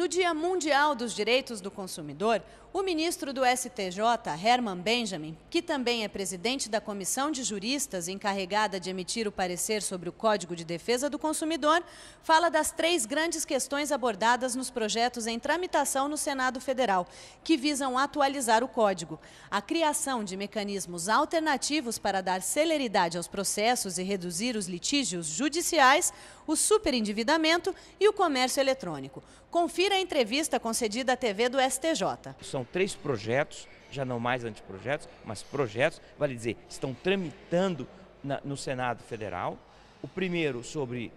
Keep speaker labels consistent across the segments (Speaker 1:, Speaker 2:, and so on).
Speaker 1: No Dia Mundial dos Direitos do Consumidor, o ministro do STJ, Herman Benjamin, que também é presidente da Comissão de Juristas encarregada de emitir o parecer sobre o Código de Defesa do Consumidor, fala das 3 grandes questões abordadas nos projetos em tramitação no Senado Federal, que visam atualizar o Código: a criação de mecanismos alternativos para dar celeridade aos processos e reduzir os litígios judiciais, o superendividamento e o comércio eletrônico. Confira a entrevista concedida à TV do STJ.
Speaker 2: São 3 projetos, já não mais anteprojetos, mas projetos, vale dizer, estão tramitando no Senado Federal. O primeiro sobre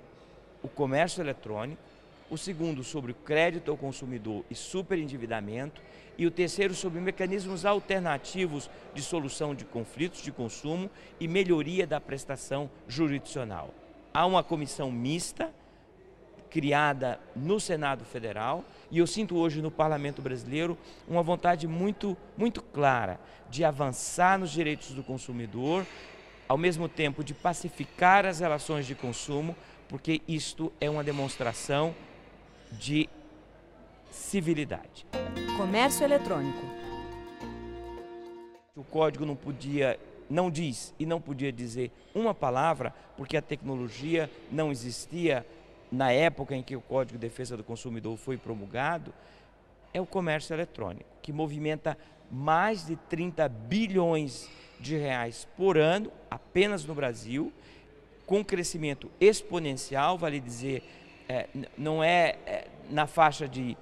Speaker 2: o comércio eletrônico, o segundo sobre o crédito ao consumidor e superendividamento, e o terceiro sobre mecanismos alternativos de solução de conflitos de consumo e melhoria da prestação jurisdicional. Há uma comissão mista criada no Senado Federal e eu sinto hoje no Parlamento Brasileiro uma vontade muito clara de avançar nos direitos do consumidor, ao mesmo tempo de pacificar as relações de consumo, porque isto é uma demonstração de civilidade.
Speaker 1: Comércio eletrônico.
Speaker 2: O código não diz e não podia dizer uma palavra, porque a tecnologia não existia na época em que o Código de Defesa do Consumidor foi promulgado. É o comércio eletrônico, que movimenta mais de 30 bilhões de reais por ano, apenas no Brasil, com crescimento exponencial, vale dizer, não é na faixa de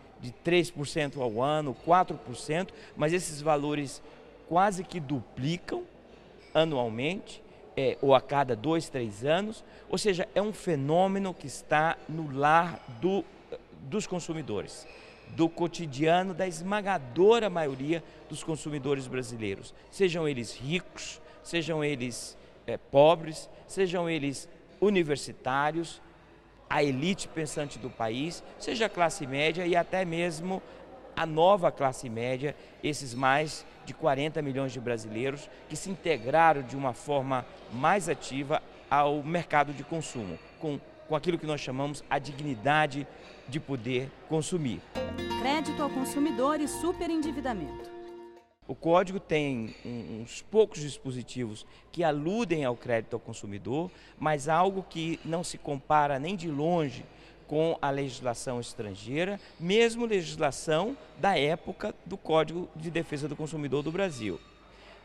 Speaker 2: 3% ao ano, 4%, mas esses valores quase que duplicam anualmente, ou a cada 2, 3 anos, ou seja, é um fenômeno que está no lar dos consumidores, do cotidiano da esmagadora maioria dos consumidores brasileiros, sejam eles ricos, sejam eles pobres, sejam eles universitários, a elite pensante do país, seja a classe média e até mesmo a nova classe média, esses mais de 40 milhões de brasileiros que se integraram de uma forma mais ativa ao mercado de consumo, com aquilo que nós chamamos a dignidade de poder consumir.
Speaker 1: Crédito ao consumidor e superendividamento.
Speaker 2: O Código tem uns poucos dispositivos que aludem ao crédito ao consumidor, mas algo que não se compara nem de longe com a legislação estrangeira, mesmo legislação da época do Código de Defesa do Consumidor do Brasil.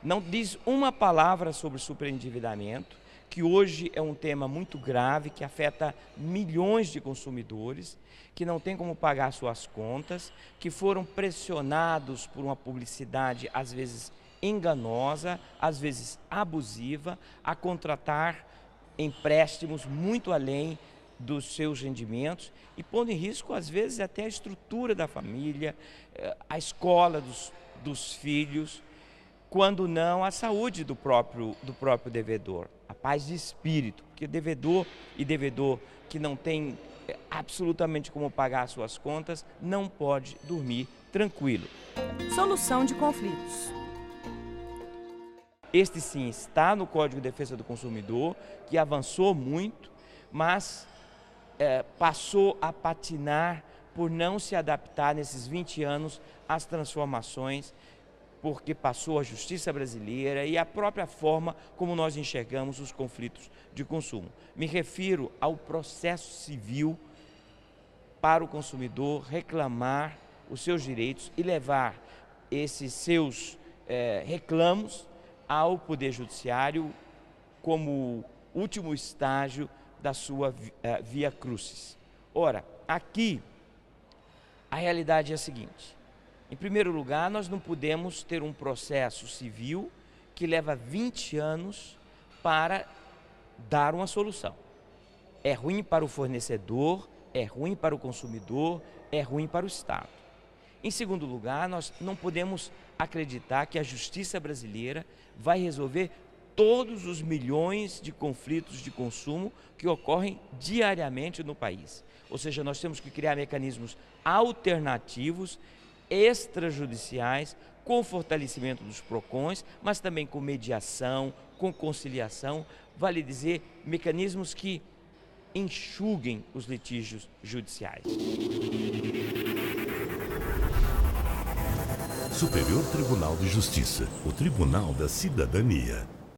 Speaker 2: Não diz uma palavra sobre superendividamento, que hoje é um tema muito grave, que afeta milhões de consumidores, que não têm como pagar suas contas, que foram pressionados por uma publicidade às vezes enganosa, às vezes abusiva, a contratar empréstimos muito além dos seus rendimentos e pondo em risco, às vezes, até a estrutura da família, a escola dos filhos, quando não a saúde do próprio devedor, a paz de espírito, porque devedor que não tem absolutamente como pagar suas contas, não pode dormir tranquilo.
Speaker 1: Solução de conflitos.
Speaker 2: Este sim está no Código de Defesa do Consumidor, que avançou muito, mas passou a patinar por não se adaptar nesses 20 anos às transformações, porque passou a justiça brasileira e a própria forma como nós enxergamos os conflitos de consumo. Me refiro ao processo civil para o consumidor reclamar os seus direitos e levar esses seus reclamos ao Poder Judiciário como último estágio da sua via crucis. Ora, aqui a realidade é a seguinte: em primeiro lugar, nós não podemos ter um processo civil que leva 20 anos para dar uma solução. É ruim para o fornecedor, é ruim para o consumidor, é ruim para o Estado. Em segundo lugar, nós não podemos acreditar que a justiça brasileira vai resolver todos os milhões de conflitos de consumo que ocorrem diariamente no país. Ou seja, nós temos que criar mecanismos alternativos, extrajudiciais, com fortalecimento dos PROCONs, mas também com mediação, com conciliação, vale dizer, mecanismos que enxuguem os litígios judiciais.
Speaker 3: Superior Tribunal de Justiça, o Tribunal da Cidadania.